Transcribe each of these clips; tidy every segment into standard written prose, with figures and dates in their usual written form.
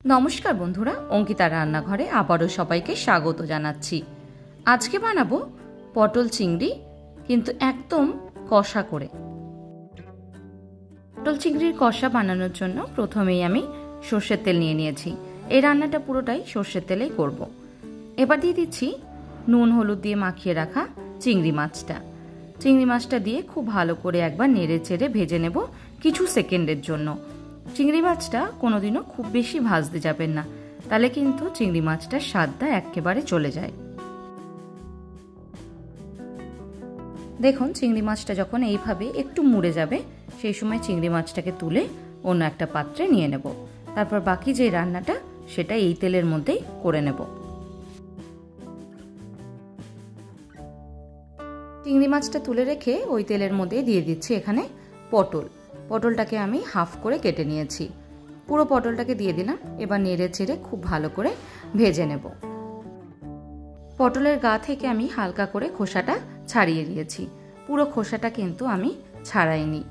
नमस्कार बंधुरा अंकिता रान्नाघरे आबारो सबाइके स्वागत जानाच्छि। आजके बानाबो पटल चिंगड़ी किन्तु एकदम कषा करे। पटल चिंगड़िर कषा बानानोर जोन्नो प्रथमेई आमि सर्षेर तेल निये नियेछि। एई रान्नाटा पुरोटाई सर्षेर तेलेई करब। एबार दिये दिচ্ছি নুন हलुद दिये माखिये राखा चिंगड़ी माछटा। चिंगड़ी माछटा दिये खूब भालो करे एकबार नेड़े चेड़े भेजे नेब किछु सेकेंडेर जोन्नो। चिंगड़ी माछटा कोनोदिनও खूब बेशी भाजते जाबेन ना, ताहले किन्तु चिंगड़ी माछटार स्वादटा एकेबारे चले जाय। देखुन चिंगड़ी माछटा जखन এইভাবে একটু মুড়ে যাবে সেই সময় চিংড়ি মাছটাকে তুলে অন্য একটা পাত্রে নিয়ে নেব। তারপর বাকি যে রান্নাটা সেটা এই তেলের মধ্যেই করে নেব। চিংড়ি মাছটা তুলে রেখে ওই তেলের মধ্যে দিয়ে দিচ্ছি এখানে পটল। পটলটাকে আমি হাফ করে কেটে নিয়েছি। পুরো পটলটাকে দিয়ে দিলাম। এবার নেড়ে চেড়ে খুব ভালো করে ভেজে নেব। পটলের গা থেকে আমি হালকা করে খোসাটা ছাড়িয়ে দিয়েছি। পুরো খোসাটা কিন্তু আমি ছাড়াইনি।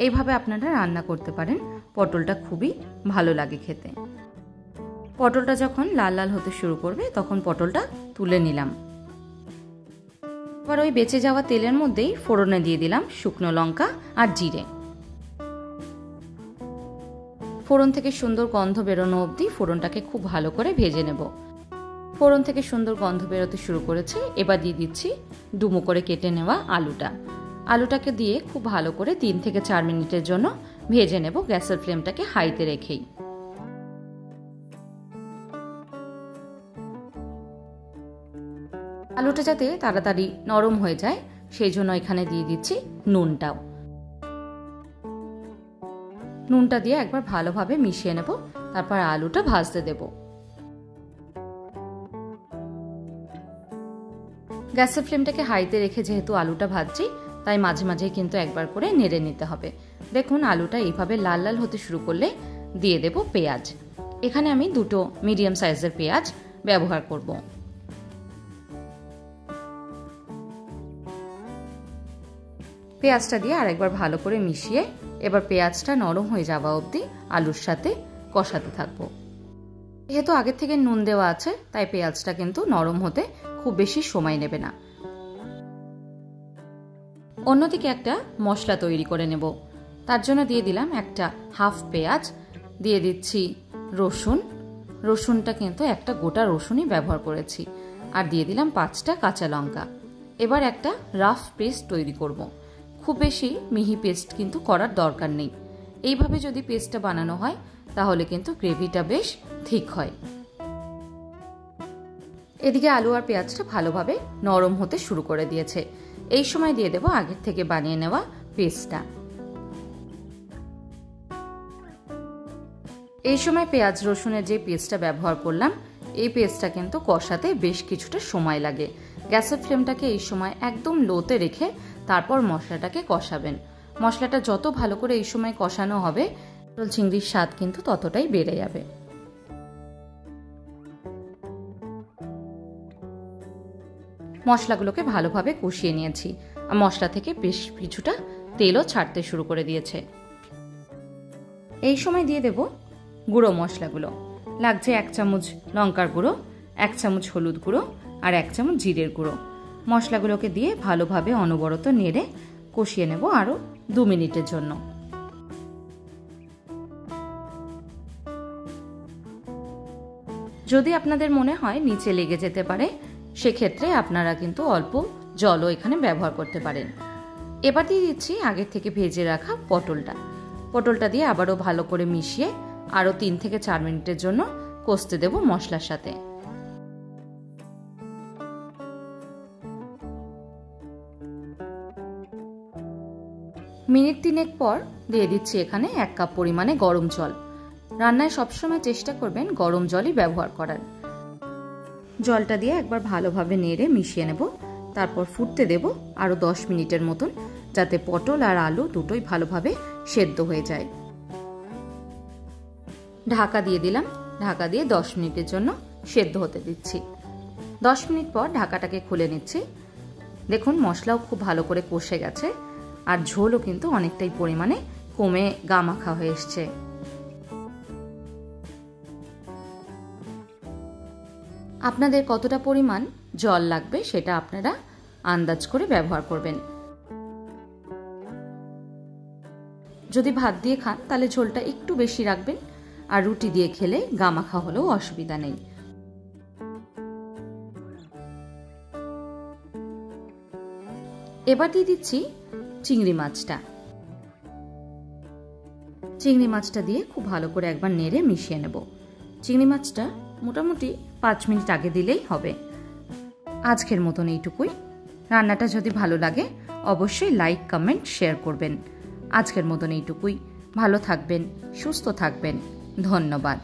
এইভাবে আপনারা রান্না করতে পারেন, পটলটা খুবই ভালো লাগে খেতে। পটলটা যখন লাল লাল হতে শুরু করবে তখন পটলটা তুলে নিলাম। এবার ওই বেঁচে যাওয়া তেলের মধ্যেই ফোড়নে দিয়ে দিলাম শুকনো লঙ্কা আর জিরে। ফোড়ন থেকে সুন্দর গন্ধ বেরোনো অবধি ফোড়নটাকে খুব ভালো করে ভেজে নেব। ফোড়ন থেকে সুন্দর গন্ধ বেরোতে শুরু করেছে। এবার দিয়ে দিচ্ছি ডুমো করে কেটে নেওয়া আলুটা। আলুটাকে দিয়ে খুব ভালো করে 3 থেকে 4 মিনিটের জন্য ভেজে নেব, গ্যাসের ফ্লেমটাকে হাইতে রেখেই। আলুটা যাতে তাড়াতাড়ি নরম হয়ে যায় সেই জন্য এখানে দিয়ে দিচ্ছি নুনটাও। নুনটা দিয়ে একবার ভালোভাবে মিশিয়ে নেব, তারপর আলুটা ভাজতে দেব। গ্যাসের ফ্লেমটাকে হাইতে রেখে যেহেতু আলুটা ভাজছি তাই মাঝে মাঝে কিন্তু একবার করে নেড়ে নিতে হবে। দেখুন আলুটা এইভাবে লাল লাল হতে শুরু করলে দিয়ে দেব পেঁয়াজ। এখানে আমি 2টো মিডিয়াম সাইজের পেঁয়াজ ব্যবহার করব। পেঁয়াজটা দিয়ে আরেকবার ভালো করে মিশিয়ে এবার পেঁয়াজটা নরম হয়ে যাওয়া অবধি আলুর সাথে কষাতে থাকবো। যেহেতু আগের থেকে নুন দেওয়া আছে তাই পেঁয়াজটা কিন্তু নরম হতে খুব বেশি সময় নেবে না। অন্যদিকে একটা মশলা তৈরি করে নেব। তার জন্য দিয়ে দিলাম একটা হাফ পেঁয়াজ, দিয়ে দিচ্ছি রসুন। রসুনটা কিন্তু একটা গোটা রসুনই ব্যবহার করেছি। আর দিয়ে দিলাম 5টা কাঁচা লঙ্কা। এবার একটা রাফ পেস্ট তৈরি করব। খুব বেশি মিহি পেস্ট কিন্তু করার দরকার নেই। এইভাবে যদি পেস্টটা বানানো হয় তাহলে কিন্তু গ্রেভিটা বেশ ঠিক হয়। এদিকে আলু আর পেঁয়াজটা ভালোভাবে নরম হতে শুরু করে দিয়েছে। এই সময় দিয়ে দেব আগের থেকে বানিয়ে নেওয়া পেস্টটা। এই সময় পেঁয়াজ রসুনের যে পেস্টটা ব্যবহার করলাম এই পেস্টটা কিন্তু কষাতে বেশ কিছুটা সময় লাগে। গ্যাসের ফ্লেমটাকে এই সময় একদম লোতে রেখে তারপর মশলাটাকে কষাবেন। মশলাটা যত ভালো করে এই সময় কষানো হবে পটল চিংড়ির স্বাদ কিন্তু ততটাই বেড়ে যাবে। মশলাগুলোকে ভালোভাবে কষিয়ে নিয়েছি। মশলা থেকে বেশ কিছুটা তেলও ছাড়তে শুরু করে দিয়েছে। এই সময় দিয়ে দেব গুঁড়ো মশলাগুলো। লাগছে 1 চামচ লঙ্কার গুঁড়ো, 1 চামচ হলুদ গুঁড়ো আর 1 চামচ জিরের গুঁড়ো। মশলাগুলোকে দিয়ে ভালোভাবে অনবরত নেড়ে কষিয়ে নেব আরো 2 মিনিটের জন্য। যদি আপনাদের মনে হয় নিচে লেগে যেতে পারে সেক্ষেত্রে আপনারা কিন্তু অল্প জলও এখানে ব্যবহার করতে পারেন। এবার দিয়ে দিচ্ছি আগের থেকে ভেজে রাখা পটলটা। পটলটা দিয়ে আবারও ভালো করে মিশিয়ে আরো 3 থেকে 4 মিনিটের জন্য কষতে দেব মশলার সাথে। মিনিট 3 পর দিয়ে দিচ্ছি এখানে 1 কাপ পরিমাণে গরম জল। রান্নায় সবসময় চেষ্টা করবেন গরম জলই ব্যবহার করার। জলটা দিয়ে একবার ভালোভাবে নেড়ে মিশিয়ে নেব, তারপর ফুটতে দেব আরো 10 মিনিটের মতন, যাতে পটল আর আলু দুটোই ভালোভাবে সেদ্ধ হয়ে যায়। ঢাকা দিয়ে দিলাম। ঢাকা দিয়ে 10 মিনিটের জন্য সেদ্ধ হতে দিচ্ছি। 10 মিনিট পর ঢাকাটাকে খুলে নিচ্ছি। দেখুন মশলাও খুব ভালো করে কষে গেছে আর ঝোলও কিন্তু অনেকটাই পরিমাণে কমে গা মাখা হয়ে এসছে। আপনাদের কতটা পরিমাণ জল লাগবে সেটা আপনারা আন্দাজ করে ব্যবহার করবেন। যদি ভাত দিয়ে খান তাহলে ঝোলটা একটু বেশি রাখবেন, আর রুটি দিয়ে খেলে গামাখা হলেও অসুবিধা নেই। এবার দিয়ে দিচ্ছি চিংড়ি মাছটা। চিংড়ি মাছটা দিয়ে খুব ভালো করে একবার নেড়ে মিশিয়ে নেব। চিংড়ি মাছটা মোটামুটি 5 মিনিট আগে দিলেই হবে। আজকের মতন এইটুকুই। রান্নাটা যদি ভালো লাগে অবশ্যই লাইক, কমেন্ট, শেয়ার করবেন। আজকের মতন এইটুকুই। ভালো থাকবেন, সুস্থ থাকবেন। ধন্যবাদ।